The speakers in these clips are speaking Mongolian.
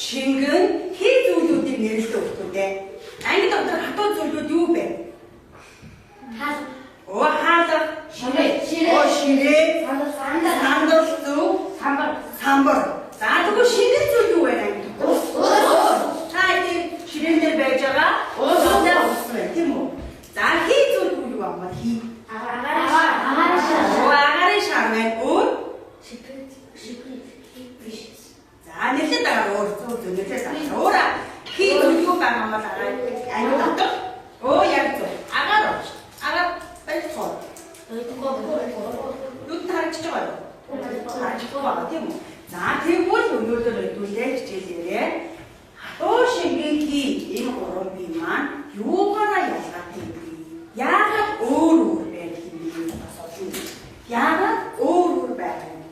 шингэн хий зүйлүүдийг нэрлэдэг өгтүүдээ. Анги дотор хатуу зүйлүүд юу бэ? Хаалга, ширээ, сандал, зүг, самбар. За тэгвэл шингэн зүйл юу вэ анги дотор? Та энэ ширээн дээр байж байгаа ус байна тийм үү? За хий зүйл юу юм бэ? Хий. Агарын шар байна. Өөр? За нэрлээд байгаа өөр зүйл нэрлээд байгаа. Өөр хий зүйл юу байгаа юм бол анги дотор? Яг зөв. Агаар байлцоо. Юу тарж байгаа юу? Тарж байгаа тийм үү? За тэгвэл өнөөдөр хэдүүлээ хичээлээрээ хатуу шингэн хий энэ гурван бие маань юугаараа ялгаатай юм бэ? Яагаад өөр байх юм бэ? Яагаад өөр байх юм бэ?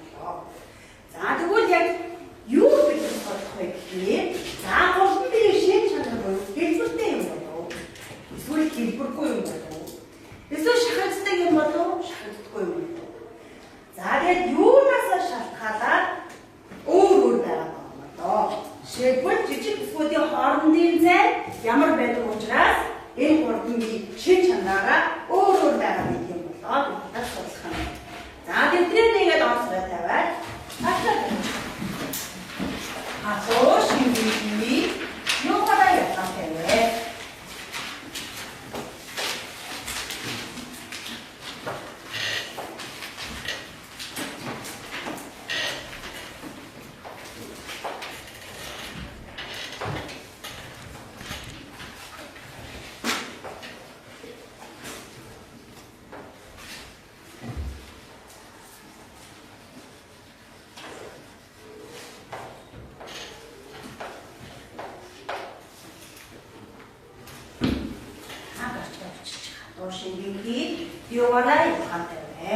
За тэгвэл яг юу гэж бодох вэ гэхээр за гурван биеийн шин чанар бол хэлбэртэй юм болов уу? Эсвэл хэлбэргүй юм болов уу? Эсвэл шахагддаг юм болов уу? Шахагддаггүй юм болов уу? За тэгээд юунаас шалтгаалаад өөр байгаа юм болоо. Жишээлбэл жижиг бүсгүүдийн хоорондын зай ямар байдаг учраас энэ гурван биеийн шин чанараа өөр байгаа юм болоо. Бидээс судлах юм. За тэдгээр нэгээд онцлог тавиад хатуу шингэн хий юугаараа ялгаатай вэ? Шингэн хий юугаараа ялгаатай вэ?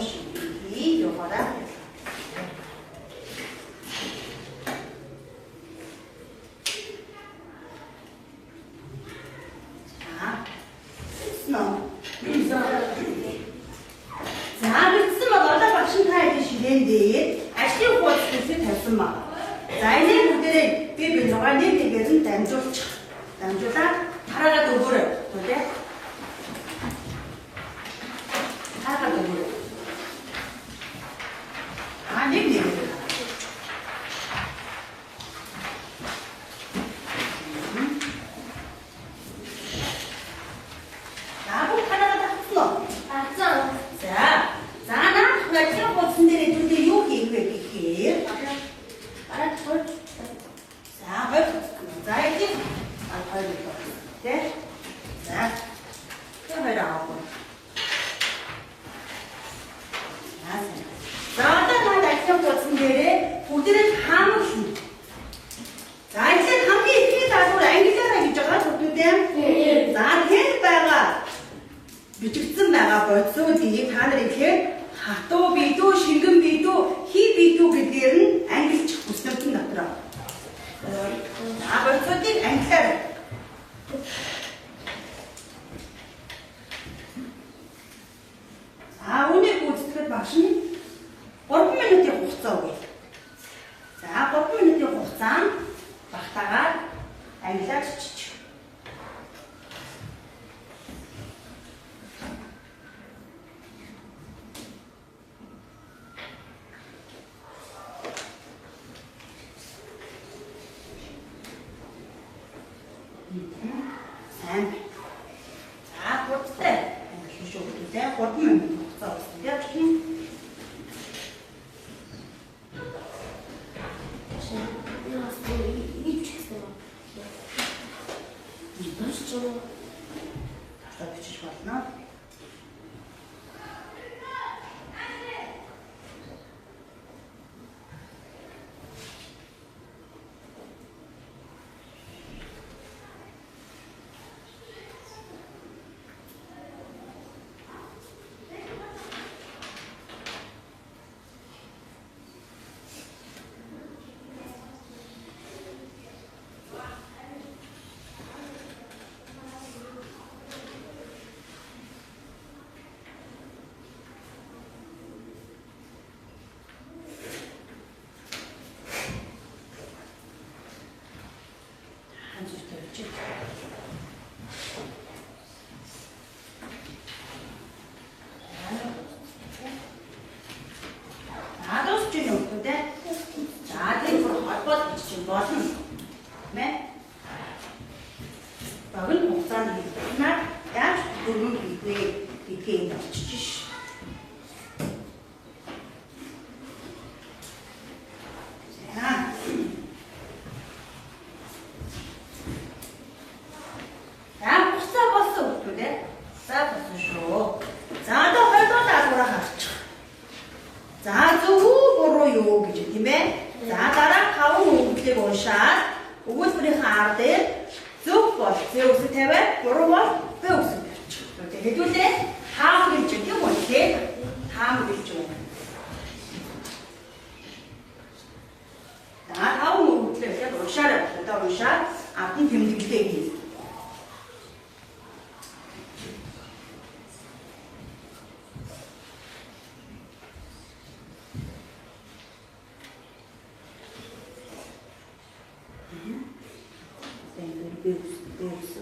Шингэн хий юугаараа ялгаатай. За бичсэн бол одоо багшин та энэ ширээн дээр ажлын хуудас зүйлсийг тавьсан байна. За энэ бүгдээрээ би 6-ны нэгээр нь дамжуулаад хараагаад өгөөрэй. Тэ? Хараагаад өгөөрэй. Нэг. Бичигдсэн байгаа бодисуудыг та нар ихээр хатуу бие дүү, шингэн бие дүү, хий бие дүү гэдгээр нь ангилж бүснэмтэн дотор. Бодисуудыг ангилаар. Үүнийг гүйцэтгэхэд багш нь 3 минутын хугацаа өгье. За 3 минутын хугацаанд багтаагаад ангилаад чичиж. За хурдтай ангилсан шүү дээ. 3 минут хугацаа өгсөн. Яг чинь 나도 수준이 없는데 나한테 얼마 지금 뭐는 네? 박은 목사님 나 야, 그러면 이게 넣지. 자. 자, 싸봤어. 그래? 싸봤어 쇼. 자도 할도 다 돌아갔죠. 자도 보러 요기지. 팀에 자, 따라 가고 오기 보샷. 오고 그래 하대. 쭉 세우스 태베 여러분 배우스 이렇게 해줄 때 다음을 찍게 뭔데 다음을 좀 자, 다음으로 이렇게 로샤를 또 로샤 앞뒤 병들기 때문에 Deus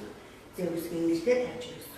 que nos detete isso.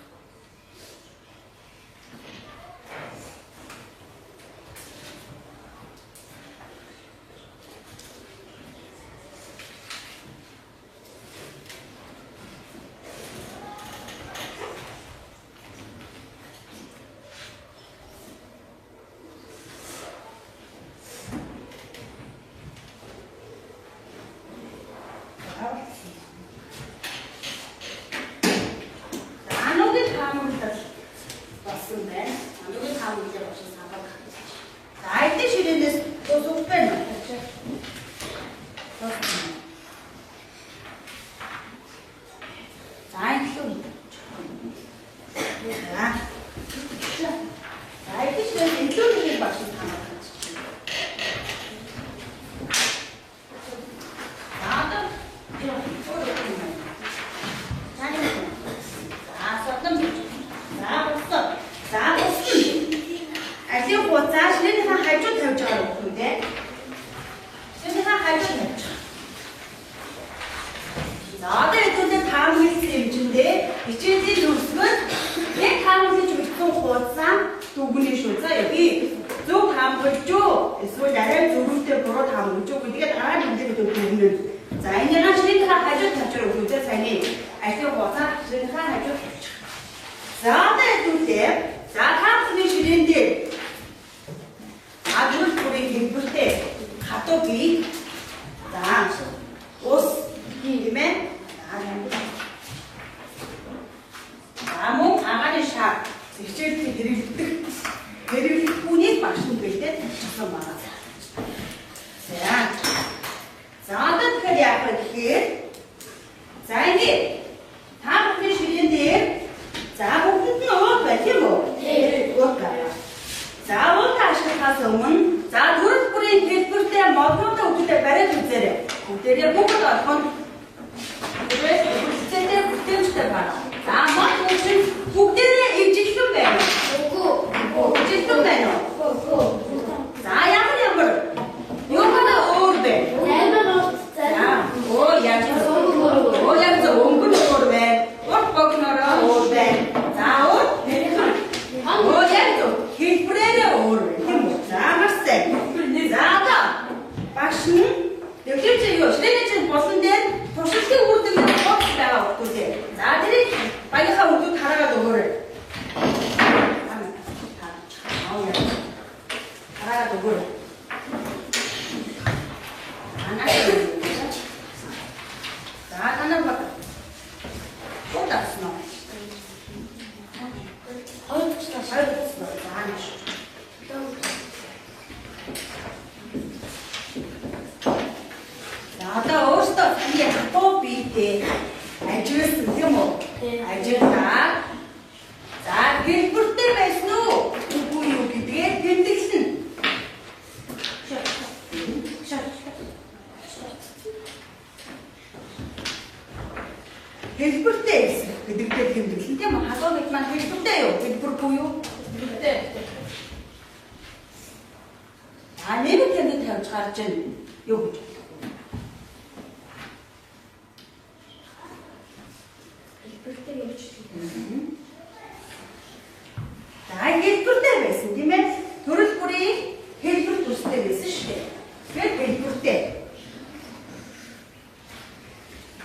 үстэй байсан шүү дээ. Тэгэхээр хэлбэртэй.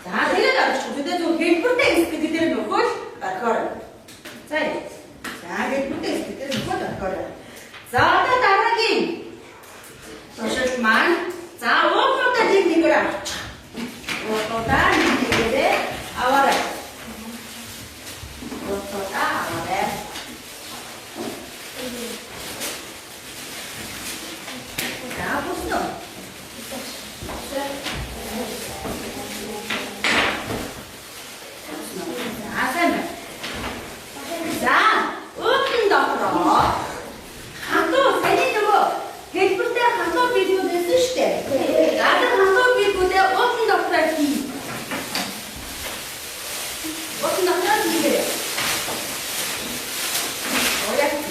За тэгээд авч үзэдээ зөв хэлбэртэй гэдэг дээр нөхөл орхоор. За хэлбэртэй гэдэг нөхөл орхоор. За одоо дараагийн туршилт маань за уухуудаа нэгнийгээр авч. Уухуудаа нэгнийгээр аваарай. Уухуудаа аваарай. За бусноо. За, өөдөн дотроо хатуу саний нөгөө хэлбэртэй хатуу билгүүд байсан шүү дээ. Гадар хатуу билгүүдээ өөдөн дотроо хий. Өөдөн дотроо хийгээрэй. Ояа.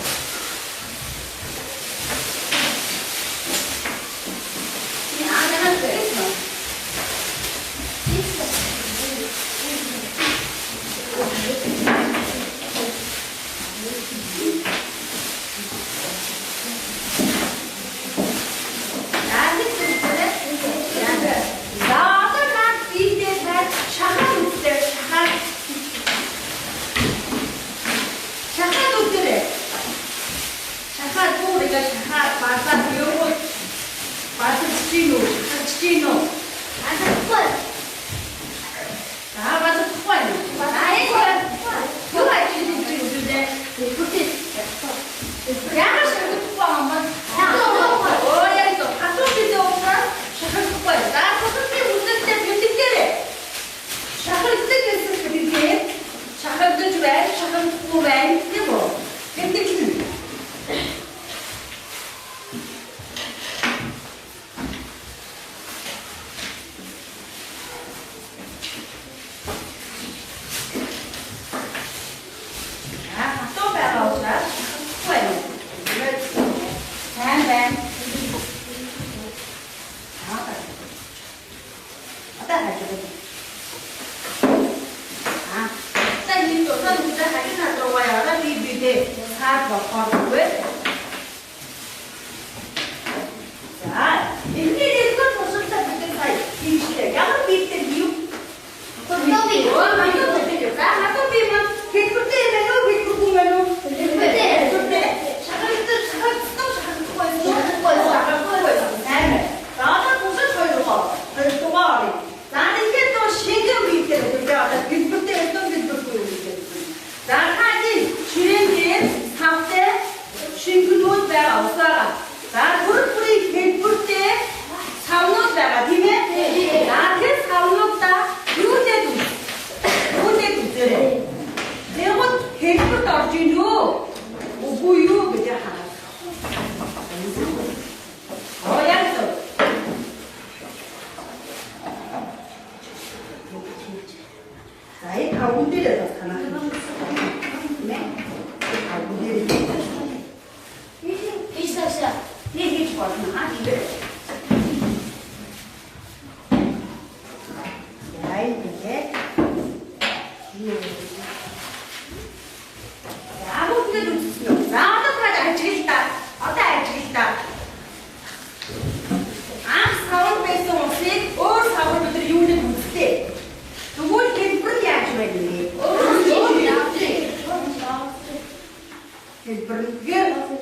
Helper,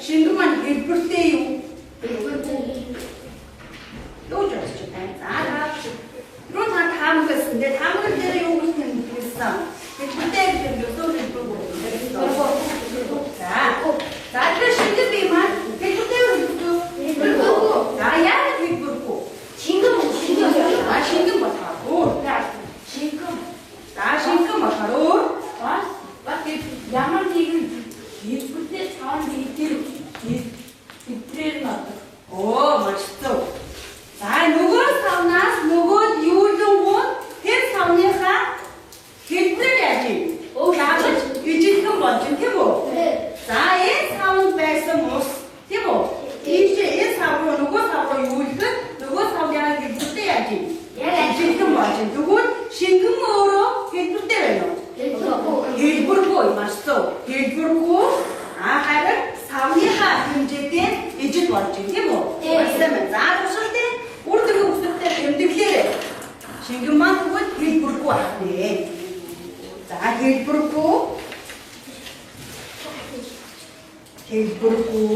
шингэн маань helperтэй юу? Хэлбэргүй.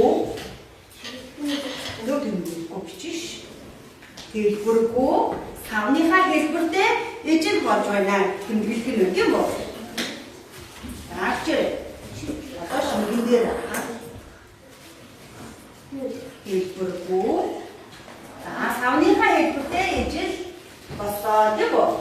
Юу гэмгүй бичиж. Хэлбэргүй. Савныхаа хэлбэртэй ижил болж байна. Тэмдэглэх нь үгүй юм бол. Аач. Одоо шингэн дээр хэлбэргүй. За савныхаа хэлбэртэй ижил болоо тийм үү?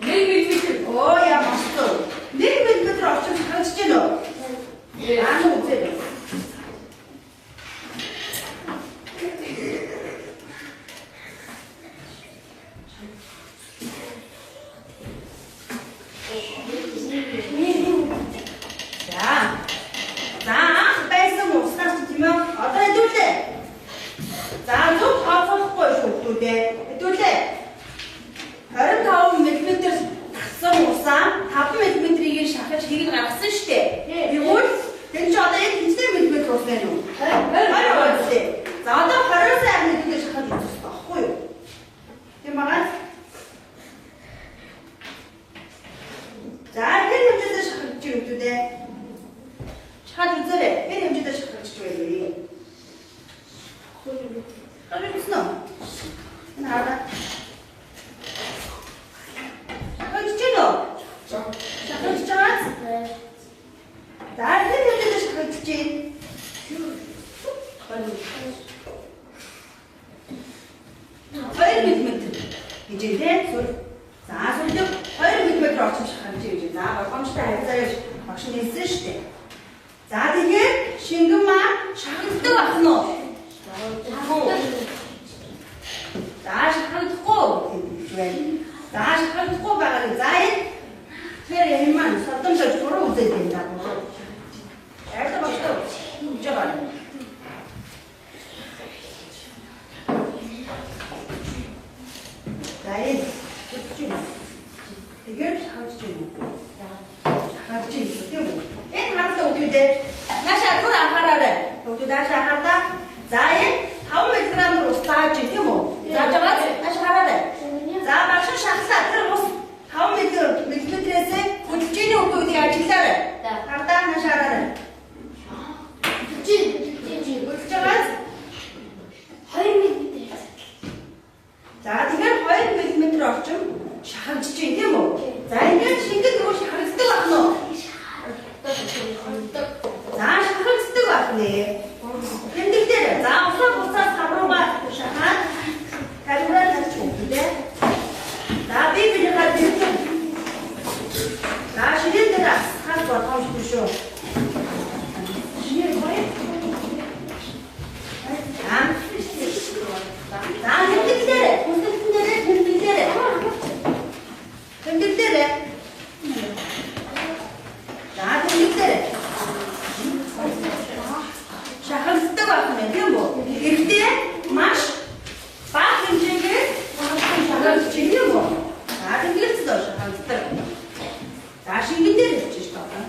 Нэг миллиметр. Оо яа мастуу. 1 миллиметр орчим шахагдаж байна уу? За одоо 20 сая хэдийгээр шахаж үзэх байхгүй юу? Тийм байгаа. За хэн хэмжээтэй шахаж үзүүлээ? Шахаж үзээрэй. Хэн хэмжээтэй шахаж үзүүлээ? Хөөе үснэ. Энэ хараа. Шахаж чийнө? Шахаж чаас? За хэн хэмжээтэй шахаж чинь? Хоёр миллиметр хэмжээтэй сур. За сүлдэг 2 мм орчим шахаж хэмжээ. За болгоомжтой харьцаагч багш нь хэлсэн шүү дээ. За тэгээд шингэн маань шахагддаг ахна уу? За шахагдахгүй гэж байна. За шахагдахгүй байгаа. За энэ тэр юм маань содомжож буруу үзээд байна даа. Хайртай багштай үгүй байгаа. За энэ тэгээд шахаж чинь. Шахаж чинь тийм үү? Энэ харалтаа үгүйдээ наашаа түр анхаараарай. Үгүй наашаа хардаа. За энэ 5 мг руу стааж тийм үү? За жагаад наашаа хараарай. За багш шахлаа тэр ус 5 мм-ээс хөдөлгөөний үгүйдээ ажиглаарай. Хардаа наашаа хараарай. Хөдөлж жагаад 2 мм. За тэгэхээр 2 мм орчим шахаж чинь тийм үү? За ингээд шингэн нөгөө шахагддаг байна уу? За шахагддаг байна. Тэмдэг дээр за усаа хамруугаар шахаад калбраа тавьчих үү? За би хаад дэрчээ. За ширээ дээр хас бодхоомжгүй шүү. Ширээ гоё. За тэмдэг дээр Тэмдэг дээр. За тэмдэг дээр. Шахагддаг байна тийм үү? Гэхдээ маш бага хэмжээгээр шахагдаж байна юм уу? За тэмдэгч доо шахагддаг. За шингэн дээр хийж шүү дээ.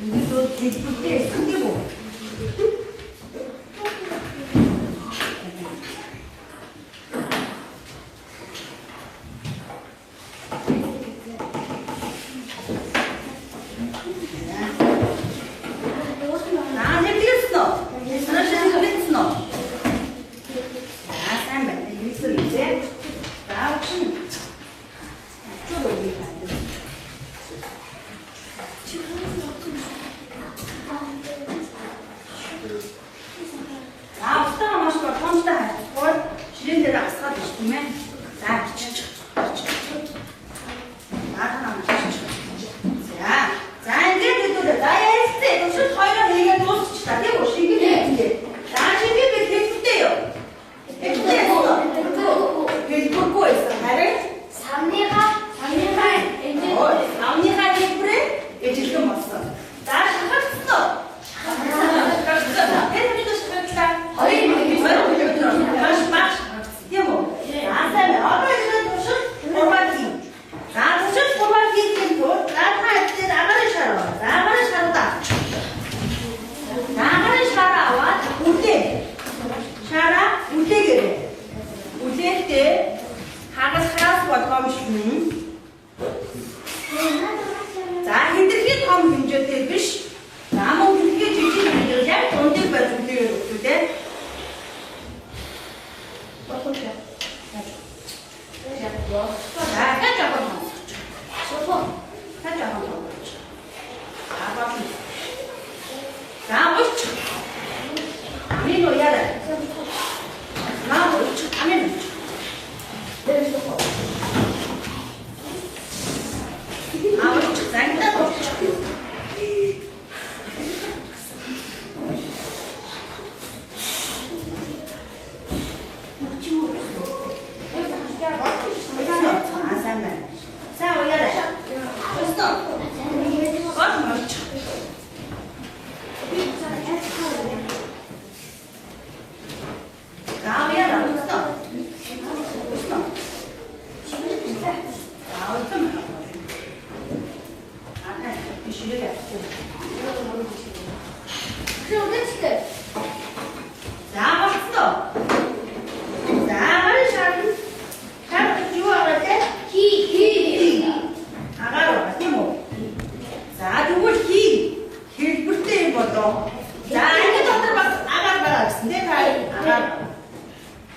Энэ дөө тэмдэгтэй тийм үү?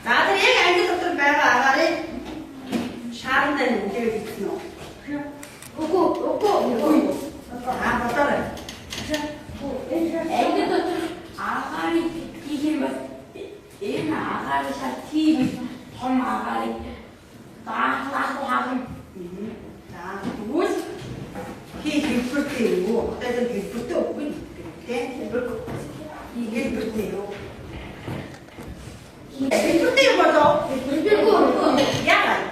나들 얘기 안 듣던 배가 아가리 샤른다는 문제를 듣노. 오고. 아, 맞다래. 애기도 아가리 이게 뭐 얘는 아가리 잘 TV 더 아가리 나하고 하고 자, 무엇? 기쁠 때요. 어때든 기쁠 때 없고 이게 기쁠 때요. 기쁠 때요 뭐죠? 야,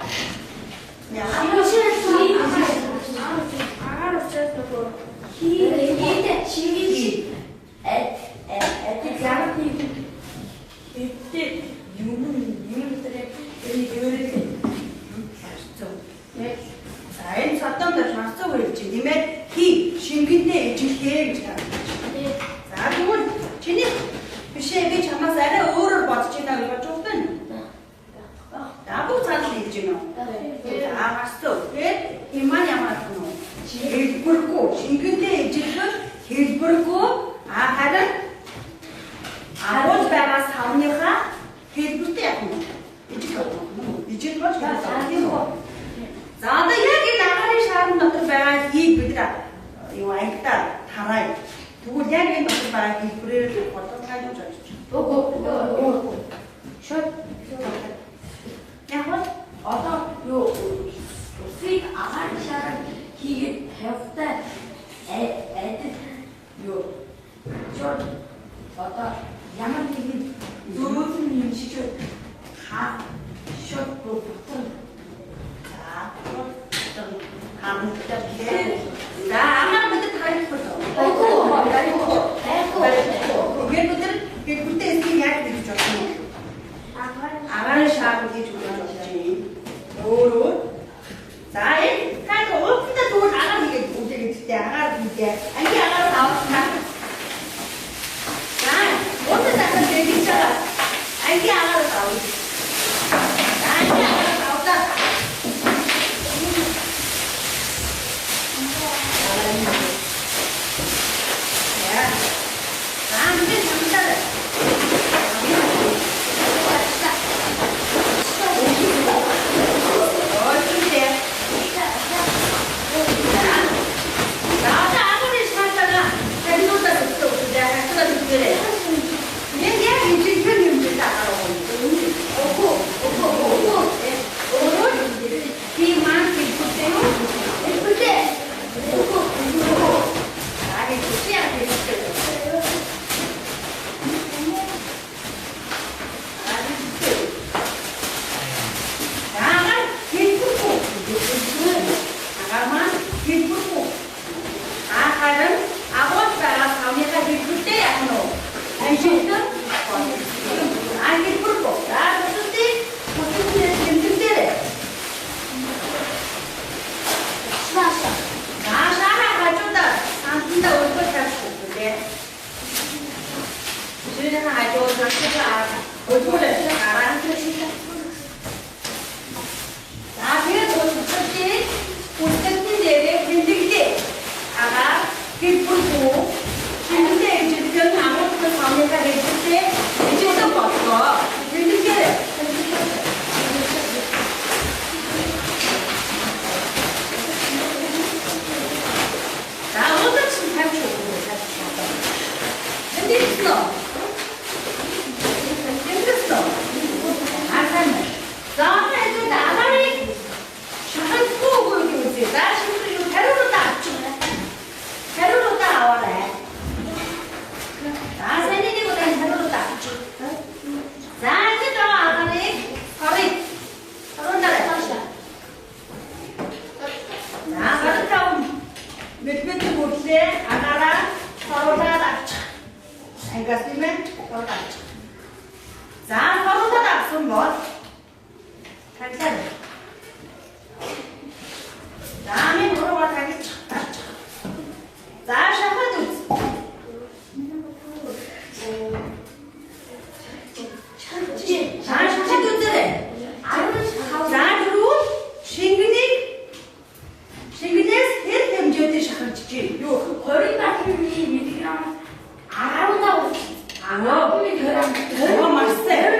아름다워. 뭐가 맛있어요?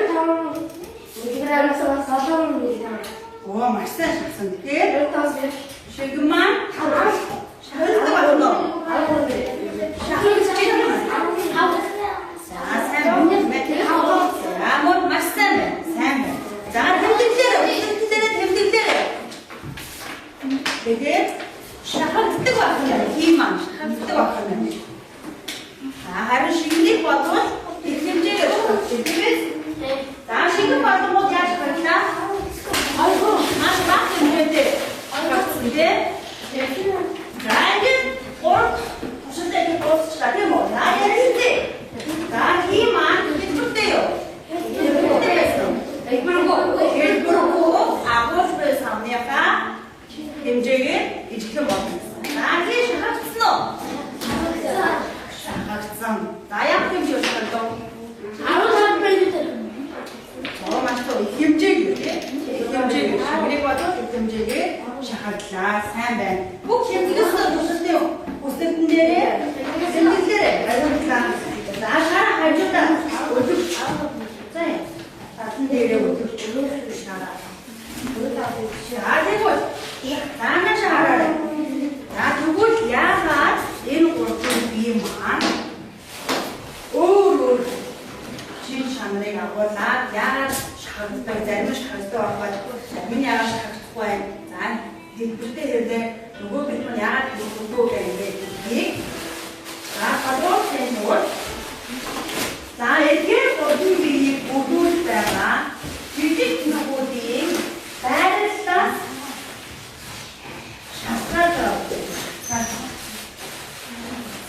Оо маш сайн шахсан. Тэгэхээр шигэн маань шахалдаг болно. За сайн маш сайн байна. Сайн байна. За тэмдэглээрээ. Тэгээд шахалдаг байна. Тийм маань шахалдаг байна. Харин шигнийг бодвол их хэмжээгээр шахалдаг. Тэгээд за шигэн бодвол яаж шахаллаа? Айгуу маш бага хэмжээтэй шахалсан тийм. За ингээд гурав тушинтай дуусчлаа тийм үү? За ярилээ. За тийм маань хэвчтэй юу? Хэлбэргүй агуулж байсан яка хэмжээгээр ижиглэн болно. За тийм шахагдсан уу? Шахагдсан. За яг хэмжээ шахагдав. 15 минут. Oo маш их хэмжээгээр тийм. Хэмжээгээр шигнийг бодвол хэмжээгээр шахаллаа. Сайн байна. Бүх хэмжээс тусалтай юу? Үсэгтэн дээрээ хэмжээгээр ажиллаа. За шараа хажуудаа өдөрч. За татын дээрээ өдөрч. Шараа. Тэгвэл таана шараа. За тэгвэл яагаад энэ гурван бие маань өөр чин чанарыг агуулаад яагаад шахагддаг, зарим нь шахагддаг байгаад зарим нь яагаад шахагдахгүй байна. За дэлбэртэй хэвлээ нөгөө бит нь яагаад хэлэхгүй гэдэг. За гадуур нь за эдгээр гурван биеийг бүгд байгаа жижиг нүгүүдийг байрлалаас шалтгаалж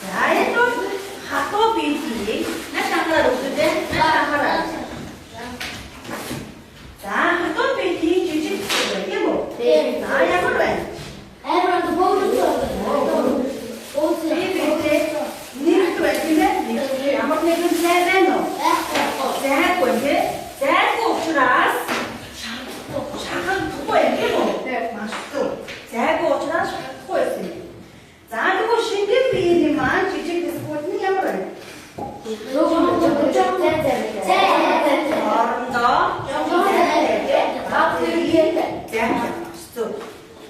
за энэ хатуу биеийг нашаараа үстэй нашаараа за хатуу биеийг жижиг нүгүүд юм уу? За ямар байна? Everyone the boat is Нэрт байна тийм ээ? Ямар нэгэн сайн байна уу? Зайгүй тийм. Зайгүй учраас шахагдахгүй юм уу? Маш зөв. Зайгүй учраас шахагдахгүй юм. За тэгвэл шингэн биеийн маань жижиг хэсгүүд нь ямар байна?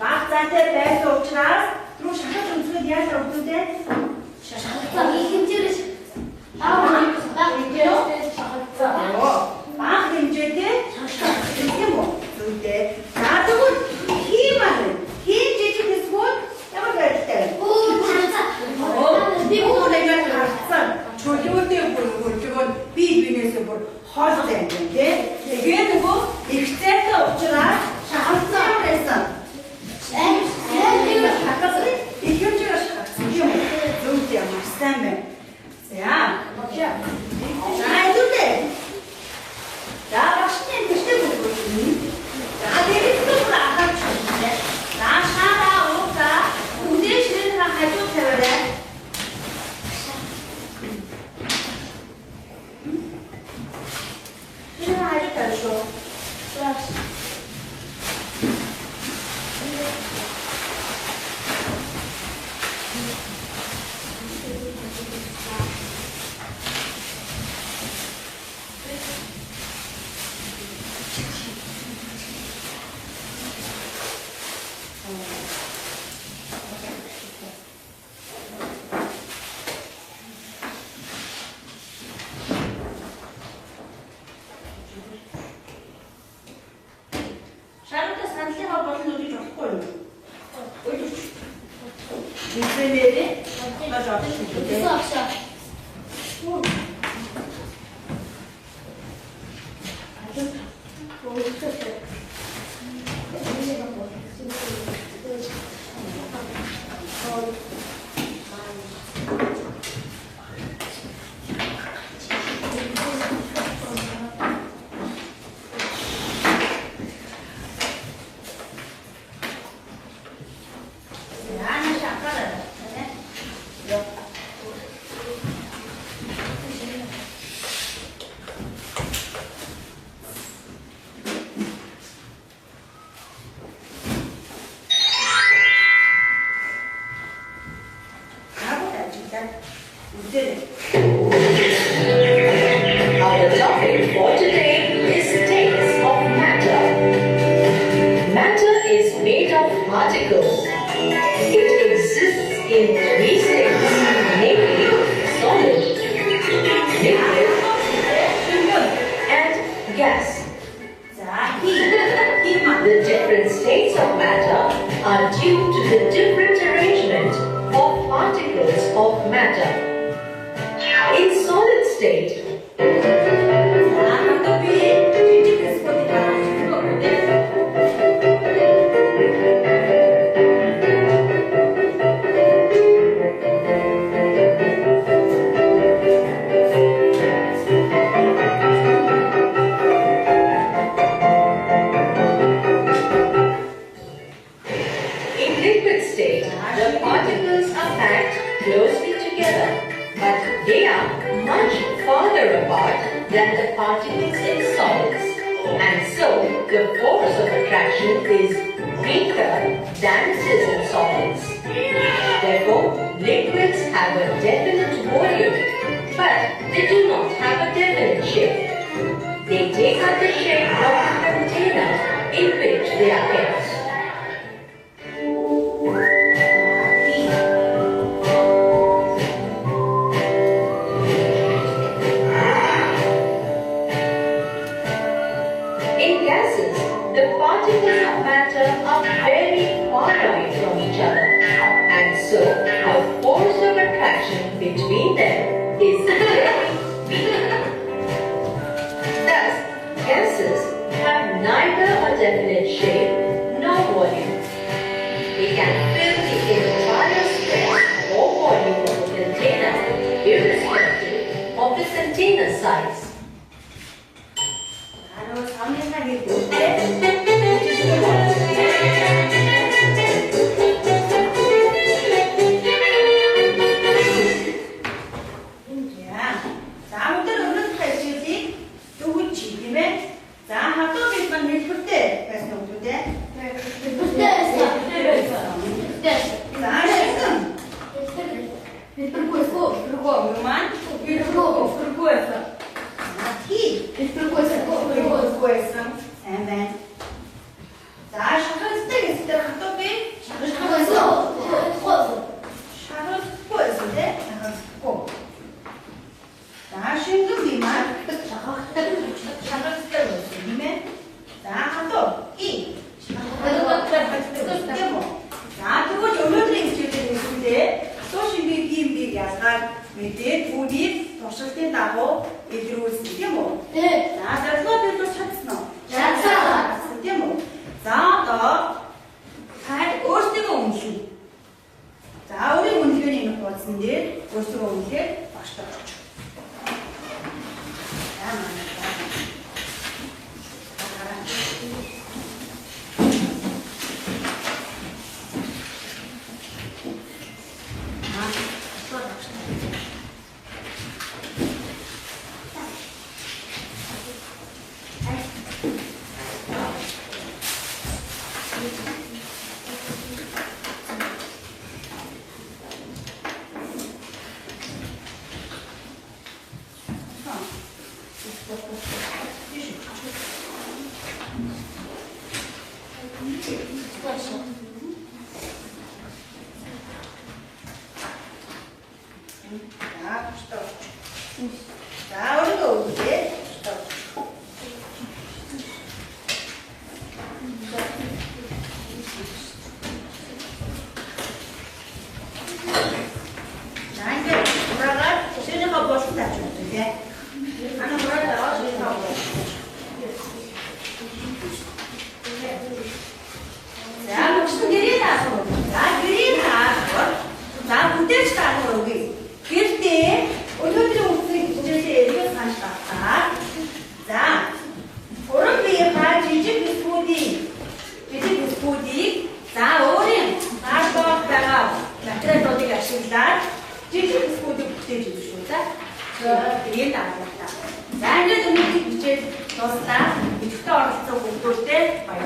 Баг зайтай байсан учраас руу шахаж өмсгөл яаж өгдөө? шахагдсан их хэмжээгээр Баг хэмжээтэй шахагдсан юм уу? Зүгтээ. За тэгвэл хийм аа. Хийм жижиг хэсгүүд ямар байртай вэ? Би бүгдээ харцсан. Чөлөөтэй бүр би бинээсээ бүр хоол зайд байна тийм. Тэгээд нөгөө их зайтай учраас шахагдсан байсан. Ich wünsche dir das. Зүгтээ маш сайн байна. За. Сайн зүгтээ. За багшны төстэй бүгд. За дээрээс нь ахаач. За шаараа уусаа. Үдээ ширээ хажуу тавиарай. Ширээ хажуу тавиашоо. Шаруудаа саналынхаа болон үдиж болохгүй юу? Үдиж. Инженери болж авчих юм дээ. hard than the particles in solids, and so the force of attraction is weaker than it is in solids. Therefore, liquids have a definite volume, but they do not have a definite shape. They take up the shape of the container in which they are kept. In gases, the particles of matter are very far away from each other, and so the force of attraction between them is very weak. Thus, gases have neither a definite shape nor volume. They can fill the entire space or volume of a container irrespective of the container size. 바로 3년하게 될 때, 자, 아무튼 오늘 탈출이 누구 지금에 자, 학교에만 했을 때, 그래서 때, 자, 지금 그리고 그만 그리고 해서 티 그리고 해서 and then 자, 샤를 스테이스 때 학교에 샤를 스포했을 때 샤를 스포 자, 신도 미만 샤를 스테이스 미면 자, 학교 이 자, 그거 조명들이 있을 때 소신비 비임비 야간 밑에 둘이 도실때 나고 이들고 있을 때 뭐. 자, 그래서 또 찾았어. 자, 뭐. 자, 더 잘 오스티가 온수. 자, 우리 문제는 있는 것 같은데 오스티가 온수 맛있다. 자, 자, 우리가 이제 자, 이제 돌아가 시작하고 보시다 좀 하나 돌아가 시작하고 자, 무슨 일이 나서 자, 일이 나서 자, 무대 시작하고 여기 그때 오늘도 무슨 이제 이거 산다. 자, 오른비에 지지 비스코디. 자, 오른 바다가 나트라 어디가 신다. 지지 비스코디 붙여 주시다. 저 뒤에 나왔다. 자, 이제 좀 이제 넣었다. 이제 또 어디서 볼 때 봐요.